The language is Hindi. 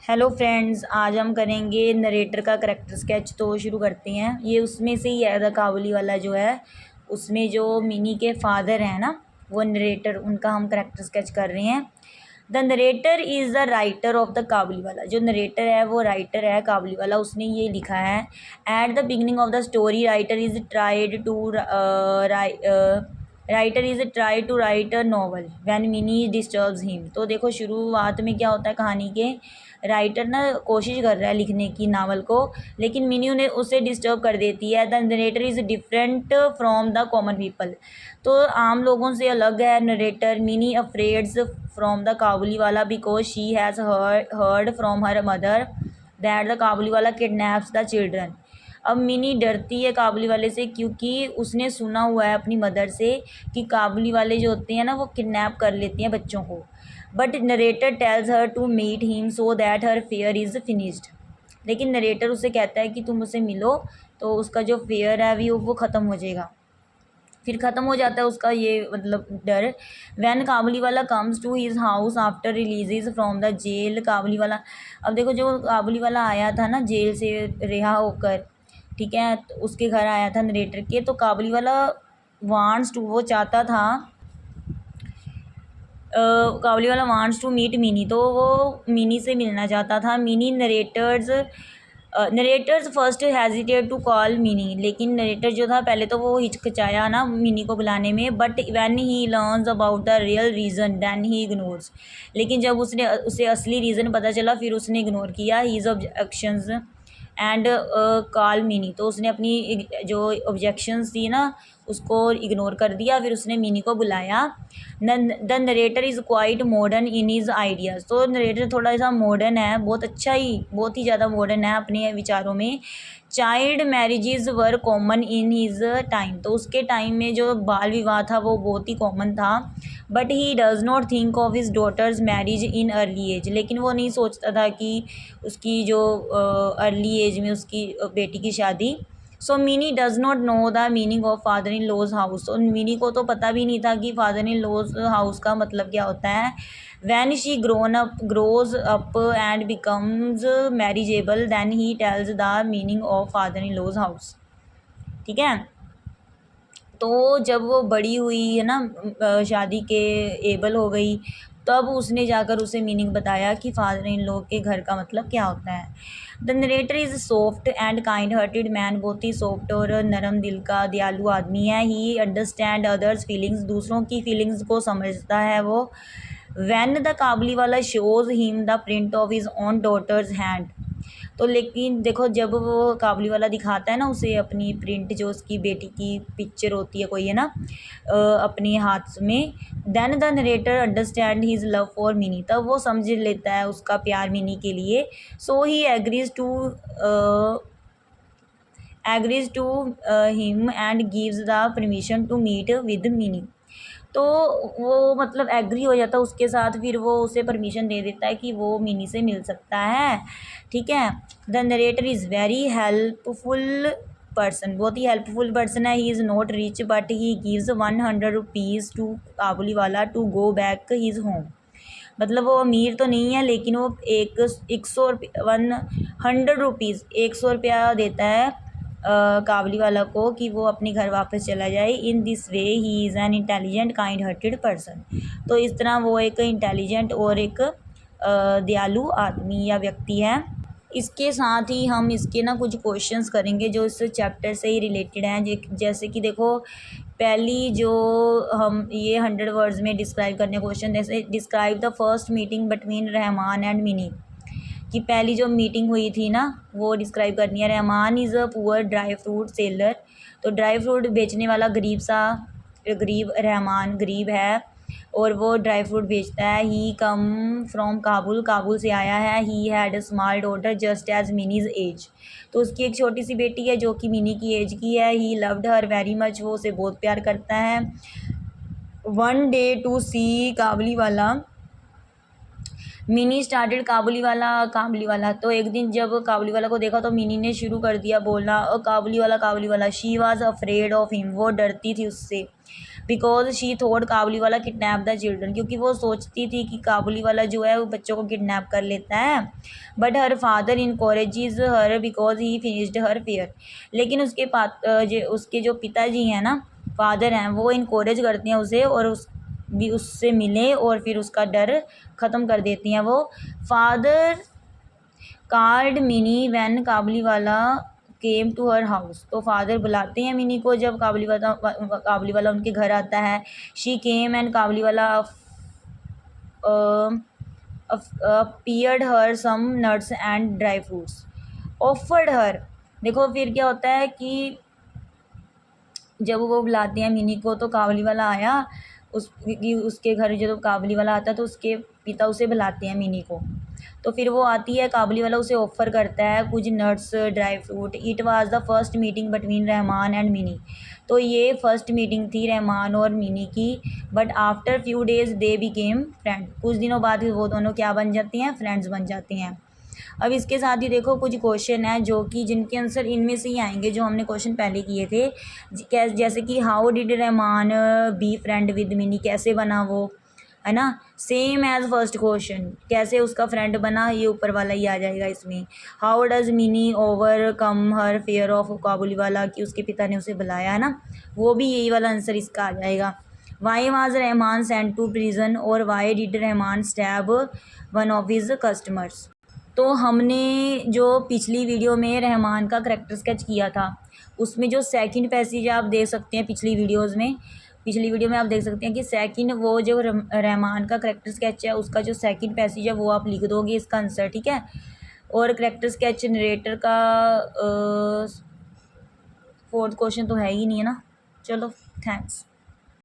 हेलो फ्रेंड्स, आज हम करेंगे नरेटर का करैक्टर स्केच। तो शुरू करते हैं। ये उसमें से ही है, द काबुली वाला जो है उसमें जो मिनी के फादर हैं ना, वो नरेटर, उनका हम करैक्टर स्केच कर रहे हैं। The narrator is the writer of the Kabuliwala. जो नरेटर है वो राइटर है काबुली वाला, उसने ये लिखा है। At the beginning of the story writer is tried to writer is try to write a novel when Mini disturbs him. तो देखो शुरुआत में क्या होता है कहानी के, राइटर ना कोशिश कर रहा है लिखने की नावल को, लेकिन मिनी उन्हें उसे डिस्टर्ब कर देती है। The narrator is different from the common people. तो आम लोगों से अलग है narrator. Mini afraids from the Kabuliwala because she has heard from her mother that the Kabuliwala kidnaps the children. अब मिनी डरती है काबुली वाले से क्योंकि उसने सुना हुआ है अपनी मदर से कि काबुली वाले जो होते हैं ना वो किडनैप कर लेते हैं बच्चों को। But narrator tells her to meet him so that her fair is finished. लेकिन नरेटर उसे कहता है कि तुम उसे मिलो तो उसका जो फेयर है वो ख़त्म हो जाएगा। फिर ख़त्म हो जाता है उसका ये मतलब डर। When Kabuliwala comes to his house after releases from the jail. Kabuliwala, अब देखो जो काबुली वाला आया था ना जेल से रिहा होकर, ठीक है, तो उसके घर आया था नरेटर के। तो काबुली वाला वांट्स टू, वो चाहता था, काबुली वाला वांट्स टू मीट मिनी, तो वो मिनी से मिलना चाहता था। Mini narrators first hesitate to call Mini. लेकिन नरेटर जो था पहले तो वो हिचकिचाया ना मिनी को बुलाने में। But when he learns about the real reason than he ignores. लेकिन जब उसे असली रीज़न पता चला फिर उसने इग्नोर किया his objections and call Mini. तो उसने अपनी जो ऑब्जेक्शंस थी ना उसको इग्नोर कर दिया, फिर उसने मिनी को बुलाया। The narrator is quite modern in his ideas. तो नरेटर थोड़ा सा मॉडर्न है, बहुत ही ज़्यादा मॉडर्न है अपने विचारों में। Child marriages were common in his time. तो उसके टाइम में जो बाल विवाह था वो बहुत ही कॉमन था। But he does not think of his daughter's marriage in early age. लेकिन वो नहीं सोचता था कि उसकी जो अर्ली एज में उसकी बेटी की शादी। So Mini does not know the meaning of father in law's house. और मिनी को तो पता भी नहीं था कि फादर इन लॉज हाउस का मतलब क्या होता है। When she grows up and becomes marriageable than he tells the meaning of father in law's house. ठीक है, तो जब वो बड़ी हुई है ना, शादी के एबल हो गई, तब उसने जाकर उसे मीनिंग बताया कि फादर इन लॉ के घर का मतलब क्या होता है। The narrator is soft and kind hearted man. बहुत ही सॉफ्ट और नरम दिल का दयालु आदमी है। ही अंडरस्टैंड अदर्स फीलिंग्स। दूसरों की फीलिंग्स को समझता है वो। Van the Kabuliwala shows him the print of his own daughter's hand. तो लेकिन देखो जब वो काबुली वाला दिखाता है ना उसे अपनी प्रिंट, जो उसकी बेटी की पिक्चर होती है कोई, है ना, अपने हाथ में, then the narrator understand his love for Mini. तब वो समझ लेता है उसका प्यार मिनी के लिए। So he agrees to him and gives the permission to meet with Mini. तो वो मतलब एग्री हो जाता है उसके साथ, फिर वो उसे परमिशन दे देता है कि वो मिनी से मिल सकता है। ठीक है, the narrator is very helpful person. बहुत ही हेल्पफुल पर्सन है। He is not rich but he gives 100 rupees to Kabuliwala to go back his home. मतलब वो अमीर तो नहीं है लेकिन वो एक 100 रुपीज़ 100 रुपया देता है काबुली वाला को कि वो अपने घर वापस चला जाए। In this way he is an intelligent kind hearted person. तो इस तरह वो एक इंटेलिजेंट और एक दयालु आदमी या व्यक्ति है। इसके साथ ही हम इसके ना कुछ क्वेश्चंस करेंगे जो इस चैप्टर से ही रिलेटेड हैं। जैसे कि देखो पहली जो हम ये 100 वर्ड्स में डिस्क्राइब करने क्वेश्चन, जैसे describe the first meeting between Rahman and mini. कि पहली जो मीटिंग हुई थी ना वो डिस्क्राइब करनी है। Rahman is a poor dry fruit seller. तो ड्राई फ्रूट बेचने वाला गरीब रहमान गरीब है और वो ड्राई फ्रूट बेचता है। He come from Kabul, Kabul से आया है। He had a small daughter just age Mini's age. तो उसकी एक छोटी सी बेटी है जो कि मिनी की एज की है। He loved her very much, वो उसे बहुत प्यार करता है। वन डे टू सी काबुली वाला, मिनी स्टार्टेड काबुली वाला। तो एक दिन जब काबुली वाला को देखा तो मिनी ने शुरू कर दिया बोलना, काबुली वाला she was afraid of him. वो डरती थी उससे। बिकॉज शी थॉट काबुली वाला किडनैप द चिल्ड्रन, क्योंकि वो सोचती थी कि काबुली वाला जो है वो बच्चों को किडनैप कर लेता है। But her father encourages her because he finished her fear, लेकिन उसके जो पिताजी हैं ना, फादर हैं, वो इनकोरेज करते हैं उसे और उससे मिले और फिर उसका डर ख़त्म कर देती हैं वो। फादर कार्ड मिनी वैन काबुली वाला केम टू हर हाउस, तो फादर बुलाते हैं मिनी को जब काबुली वाला उनके घर आता है। She came and Kabuliwala appeared her some nuts and dry fruits, offered her. देखो फिर क्या होता है कि जब वो बुलाते हैं मिनी को तो काबुली वाला आया, उसके घर जब काबुली वाला आता है तो उसके पिता उसे बुलाते हैं मिनी को, तो फिर वो आती है, काबुली वाला उसे ऑफ़र करता है कुछ nuts dry fruit. It was the first meeting between Rahman and mini, तो ये फर्स्ट मीटिंग थी रहमान और मिनी की। But after few days they became friend, कुछ दिनों बाद वो दोनों क्या बन जाती हैं, फ्रेंड्स बन जाती हैं। अब इसके साथ ही देखो कुछ क्वेश्चन है जो कि जिनके आंसर इनमें से ही आएंगे जो हमने क्वेश्चन पहले किए थे, जैसे कि how did Rahman be friend with mini, कैसे बना वो, है ना। सेम एज फर्स्ट क्वेश्चन, कैसे उसका फ्रेंड बना, ये ऊपर वाला ही आ जाएगा इसमें। How does Mini overcome her fear of Kabuliwala, कि उसके पिता ने उसे बुलाया, है ना, वो भी यही वाला आंसर इसका आ जाएगा। Why was Rahman sent to prison, और why did Rahman stab one of his customers. तो हमने जो पिछली वीडियो में रहमान का करैक्टर स्केच किया था, उसमें जो सेकंड पैसेज आप देख सकते हैं पिछली वीडियो में आप देख सकते हैं कि सेकंड वो जो रहमान का करैक्टर स्केच है उसका जो सेकंड पैसेज है वो आप लिख दोगे इसका आंसर, ठीक है। और करैक्टर स्केच नरेटर का फोर्थ क्वेश्चन तो है ही नहीं, है ना। चलो थैंक्स।